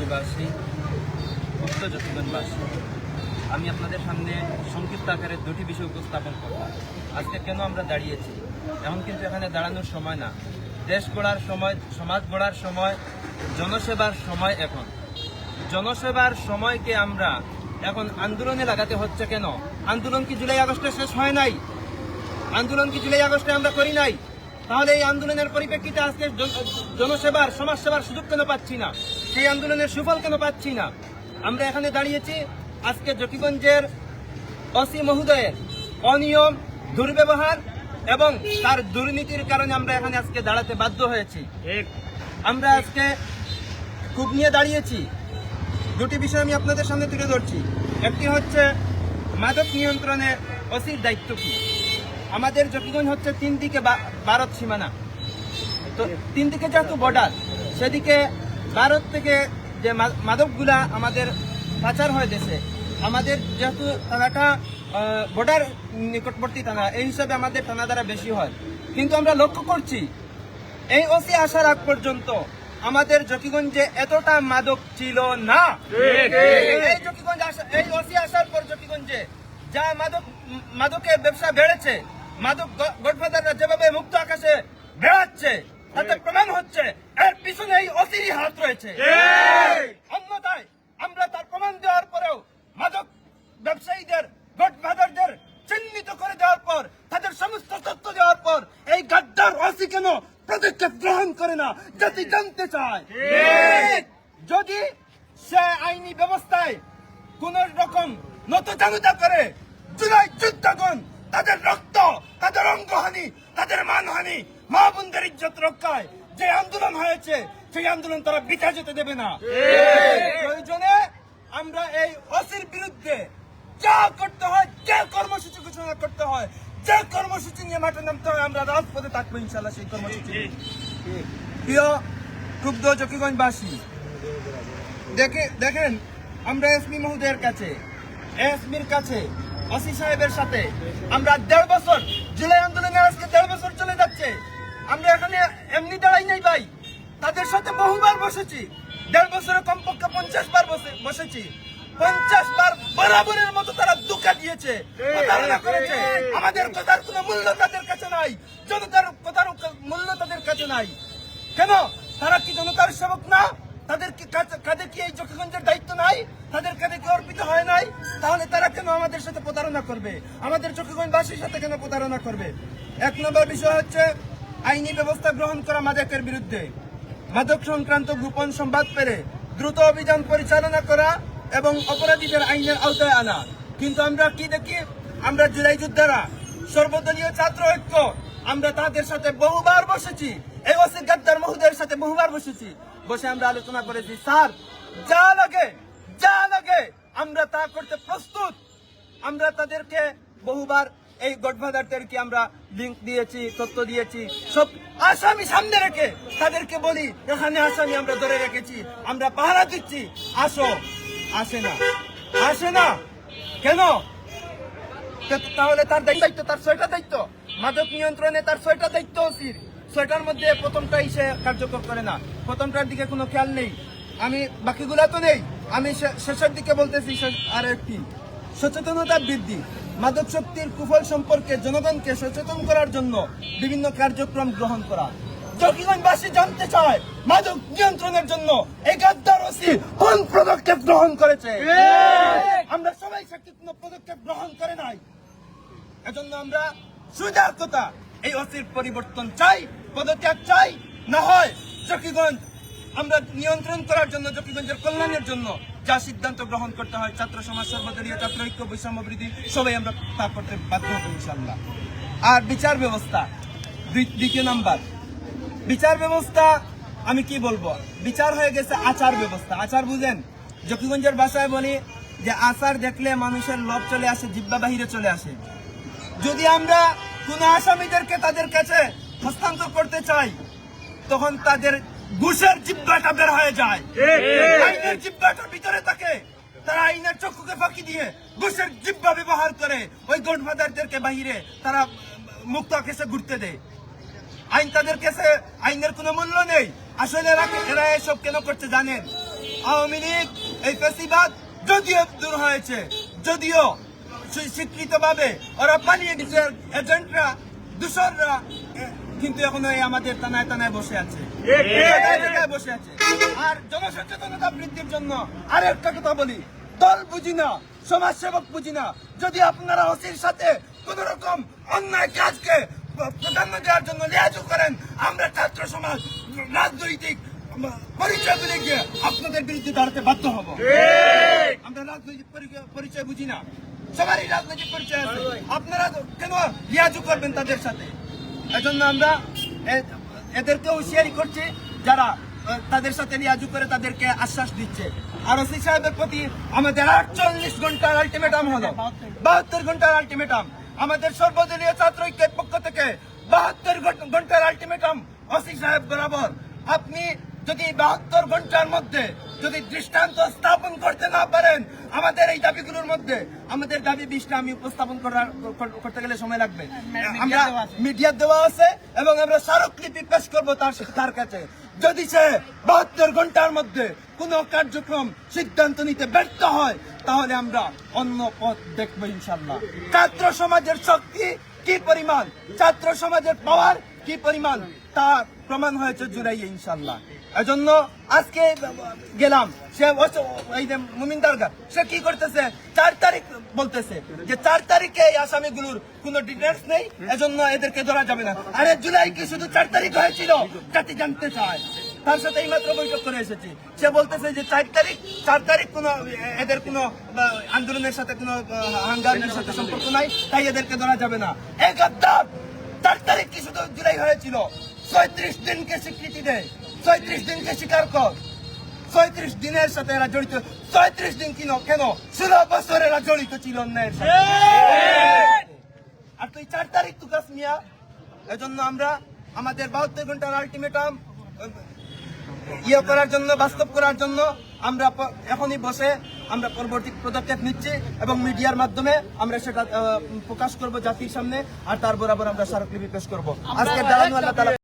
নিবাসী, উক্ত জকিগঞ্জবাসী, আমি আপনাদের সামনে সংক্ষিপ্ত আকারে দুটি বিষয় উপস্থাপন করব। আজকে কেন আমরা দাঁড়িয়েছি, এখন কিন্তু এখানে দাঁড়ানোর সময় না, দেশ গড়ার সময়, সমাজ গড়ার সময়, জনসেবার সময়। এখন জনসেবার সময়কে আমরা এখন আন্দোলনে লাগাতে হচ্ছে কেন? আন্দোলন কি জুলাই আগস্টে শেষ হয় নাই? আন্দোলন কি জুলাই আগস্টে আমরা করি নাই? তাহলে এই আন্দোলনের পরিপ্রেক্ষিতে আজকে জনসেবার, সমাজসেবার সুযোগ কেন পাচ্ছি না? সেই আন্দোলনের সুফল কেন পাচ্ছি না? আমরা এখানে দাঁড়িয়েছি আজকে জকিগঞ্জের ওসি মহোদয়ের অনিয়ম, দুর্ব্যবহার এবং তার দুর্নীতির কারণে আমরা এখানে আজকে দাঁড়াতে বাধ্য হয়েছি। আমরা আজকে খুব নিয়ে দাঁড়িয়েছি। দুটি বিষয় আমি আপনাদের সামনে তুলে ধরছি। একটি হচ্ছে মাদক নিয়ন্ত্রণে ওসির দায়িত্ব কি। আমাদের জকিগঞ্জ হচ্ছে 3 দিকে ভারত সীমানা, তো 3 দিকে যেহেতু বর্ডার, সেদিকে ভারত থেকে যে মাদকগুলা আমাদের পাচার হয় দেশে, আমাদের যেহেতু থানাটা বর্ডার নিকটবর্তী থানা, এই হিসাবে আমাদের থানা দ্বারা বেশি হয়। কিন্তু আমরা লক্ষ্য করছি এই ওসি আসার আগ পর্যন্ত আমাদের জকিগঞ্জে এতটা মাদক ছিল না। এই ওসি আসার পর জকিগঞ্জে যা মাদকের ব্যবসা বেড়েছে, মাদক গডফাদাররা যেভাবে মুক্ত আকাশে বেড়াচ্ছে, তাতে প্রমাণ হচ্ছে এর পিছনে এই ওসিরই হাত রয়েছে। অন্যথায় আমরা তার প্রমাণ দেওয়ার পরেও মাদক ব্যবসায়ীদের, গডফাদারদের চিহ্নিত করে দেওয়ার পর, তাদের সমস্ত তথ্য দেওয়ার পর এই গাদ্দার ওসি কেন পদক্ষেপ গ্রহণ করে না, জাতি জানতে চায়। যদি সে আইনি ব্যবস্থায় কোন রকম নতজানুতা করে, জুলাই যুদ্ধগণ তাদের রক্ত, তাদের অঙ্গহানি, তাদের মানহানি, মা বোনদের ইজ্জত রক্ষায় যে আন্দোলন হয়েছে, সেই আন্দোলন তারা বৃথা যেতে দেবে না। প্রয়োজনে আমরা এই ওসির বিরুদ্ধে যা করতে হয়, যে কর্মসূচি ঘোষণা করতে হয়, যে কর্মসূচি নিয়ে মাঠে নামতে হয়, আমরা রাজপথে থাকবো ইনশাল্লাহ সেই কর্মসূচি। প্রিয় ক্ষুব্ধ জকিগঞ্জবাসী, দেখেন আমরা এসপি মহোদয়ের কাছে, এসপির কাছে, ওসি সাহেবের সাথে আমরা 1.5 বছর, জুলাই আন্দোলনে আজকে 1.5 বছর চলে যাচ্ছে। আমরা এখানে এমনি দাঁড়াই নাই ভাই, তাদের সাথে বহুবার বসেছি। 1.5 বছরে কমপক্ষে 50 বার বসেছি। 50 বার বরাবরের মতো তারা ধোঁকা দিয়েছে, প্রতারণা করেছে। আমাদের কথার কোনো মূল্য তাদের কাছে নাই, জনতার কথার মূল্য তাদের কাছে নাই। কেন? তারা কি জনতার সেবক না? তাদের কি এই জকিগঞ্জের দায়িত্ব নাই? তাদের কাঁধে কি অর্পিত হয় নাই? তাহলে তারা কেন আমাদের সাথে প্রতারণা করবে? আমাদের জকিগঞ্জবাসীর সাথে কেন প্রতারণা করবে? 1 নম্বর বিষয় হচ্ছে আইনি ব্যবস্থা গ্রহণ করা মাদকের বিরুদ্ধে। মাদক সংক্রান্ত গোপন সংবাদ পেলে দ্রুত অভিযান পরিচালনা করা এবং অপরাধীদের আইনের আওতায় আনা। কিন্তু আমরা কি দেখি? আমরা জুলাই যোদ্ধারা, সর্বদলীয় ছাত্র ঐক্য, আমরা তাদের সাথে বহুবার বসেছি। এই ওসি গাদ্দার মহোদয়ের সাথে বহুবার বসেছি। বসে আমরা আলোচনা করেছি, স্যার যা লাগে আমরা তা করতে প্রস্তুত। আমরা তাদেরকে বহুবার এই গডফাদারদেরকে আমরা লিঙ্ক দিয়েছি, তথ্য দিয়েছি, সব আসামি সামনে রেখে তাদেরকে বলি এখানে আসামি আমরা ধরে রেখেছি, আমরা পাহারা দিচ্ছি, আসো। আসে না কেন? তাহলে তার দায়িত্ব, তার 6টা দায়িত্ব, মাদক নিয়ন্ত্রণে তার 6টা দায়িত্ব ওসির। 6টার মধ্যে প্রথমটাই সে কার্যকর করে না, প্রথমটার দিকে কোনো খেয়াল নেই। আমি বাকিগুলা তো নেই, আমি শেষের দিকে বলতেছি। আর একটি সচেতনতা বৃদ্ধি, মাদক শক্তির কুফল সম্পর্কে জনগণকে সচেতন করার জন্য বিভিন্ন কার্যক্রম গ্রহণ করা। জকিগঞ্জবাসী জানতে চায় মাদক নিয়ন্ত্রণের জন্য এই গাদ্দার ওসি কোন পদক্ষেপ গ্রহণ করেছে। আমরা সবাই সে কোনো পদক্ষেপ গ্রহণ করে নাই। এজন্য আমরা সুজার কথা, এই ওসির পরিবর্তন চাই, পদত্যাগ চাই। না হয় জকিগঞ্জ আমরা নিয়ন্ত্রণ করার জন্য, জকিগঞ্জের কল্যাণের জন্য যা সিদ্ধান্ত গ্রহণ করতে হয়, ছাত্র সমাজ, সর্বদলীয় ছাত্র ঐক্য, বৈষম্য বৃদ্ধি, সবাই আমরা তা করতে বাধ্য হবো ইনশাল্লাহ। আর বিচার ব্যবস্থা, 2 নাম্বার বিচার ব্যবস্থা। আমি কি বলবো, বিচার হয়ে গেছে আচার ব্যবস্থা। আচার বুঝেন? জকিগঞ্জের ভাষায় বলি যে আচার দেখলে মানুষের লোভ চলে আসে, জিহ্বা বাহিরে চলে আসে। যদি আমরা কোন আসামিদেরকে তাদের কাছে হস্তান্তর করতে চাই, তখন তাদের ঘুষের জিহ্বাটা বের হয়ে যায়, আইনের জিহ্বাটা ভিতরে থাকে। তারা আইনের চক্ষুকে ফাঁকি দিয়ে ঘুষের জিহ্বা ব্যবহার করে ওই গডফাদারদেরকে বাহিরে তারা মুক্ত আকাশে ঘুরতে দেয়। আইন তাদের কাছে, আইনের কোনো মূল্য নেই। আসলে এরা এসব কেন করছে জানেন? আওয়ামী লীগ এই ফ্যাসিবাদ যদিও দূর হয়েছে, যদিও স্বীকৃতভাবে ওরা পালিয়ে গেছে, এজেন্টরা দূষররা কিন্তু এখনো এই আমাদের থানায় থানায় বসে আছে, জায়গায় বসে আছে। আর জনসচেতনতা বৃদ্ধির জন্য আরেকটা কথা বলি, দল বুঝি না, সমাজ সেবক বুঝি না। যদি আপনারা ওসির সাথে কোন রকম অন্যায় কাজকে প্রাধান্য দেওয়ার জন্য লিয়াজু করেন, আমরা ছাত্র সমাজ রাজনৈতিক পরিচয় বলে গিয়ে আপনাদের বিরুদ্ধে দাঁড়াতে বাধ্য হব। আমরা রাজনৈতিক পরিচয় বুঝি না, সবারই রাজনৈতিক পরিচয় আছে, আপনারা কেন লিয়াজু করবেন তাদের সাথে? এজন্য আমরা এদেরকে হুঁশিয়ারি করছি, যারা তাদের সাথে লিয়াজু করে তাদেরকে আশ্বাস দিচ্ছে। আর ওসি সাহেবের প্রতি আমাদের 48 ঘন্টার আলটিমেটাম হলো, 72 ঘন্টার আলটিমেটাম। আমাদের সর্বদলীয় ছাত্র ঐক্যের পক্ষ থেকে 72 ঘন্টার আলটিমেটাম ওসি সাহেব বরাবর। আপনি যদি 72 ঘন্টার মধ্যে যদি দৃষ্টান্ত স্থাপন করতে না পারেন আমাদের এই দাবিগুলোর মধ্যে, আমাদের দাবি 20টা আমি উপস্থাপন করতে গেলে সময় লাগবে। আমরা মিডিয়া দেওয়া আছে এবং আমরা স্মারকলিপি পেশ করবো তার কাছে। যদি সে 72 ঘন্টার মধ্যে কোনো কার্যক্রম সিদ্ধান্ত নিতে ব্যর্থ হয় তাহলে আমরা অন্য পথ দেখবো ইনশাল্লাহ। ছাত্র সমাজের শক্তি কি পরিমাণ, ছাত্র সমাজের পাওয়ার কি পরিমাণ তা প্রমাণ হয়েছে জুলাইয়ে ইনশাল্লাহ। এজন্য আজকে গেলাম, সে এই যে মুমিন দরগা সে কি করতেছে, 4 তারিখ বলতেছে যে 4 তারিখে এই আসামিগুলোর কোনো ডিটেলস নেই, এজন্য এদেরকে ধরা যাবে না। আরে জুলাই কি শুধু 4 তারিখ হয়েছিল? জাতি জানতে চায়। তার সাথে এই মাত্র বৈঠক করে এসেছি, সে বলতেছে যে 4 তারিখ কোনো এদের কোনো আন্দোলনের সাথে কোনো হাঙ্গামের সাথে সম্পর্ক নাই, তাই এদেরকে ধরা যাবে না। এক গাদ্দার 4 তারিখ কি শুধু জুলাই হয়েছিল? 36 দিনকে স্বীকৃতি দেয়, 36 দিনকে স্বীকার কর। 36 দিনের সাথে এরা জড়িত, 36 দিন কেন 16 বছর এরা জড়িত ছিল অন্যায়ের সাথে। আর তুই 4 তারিখ তুকাস মিয়া। এজন্য আমরা আমাদের 72 ঘন্টার আলটিমেটাম করার জন্য, বাস্তব করার জন্য আমরা এখনই বসে আমরা পরবর্তী পদক্ষেপ নিচ্ছি এবং মিডিয়ার মাধ্যমে আমরা সেটা প্রকাশ করব জাতির সামনে, আর তার বরাবর আমরা স্মারকলিপি পেশ করবো। আজকে দাঁড়ানো আল্লাহ তাআলা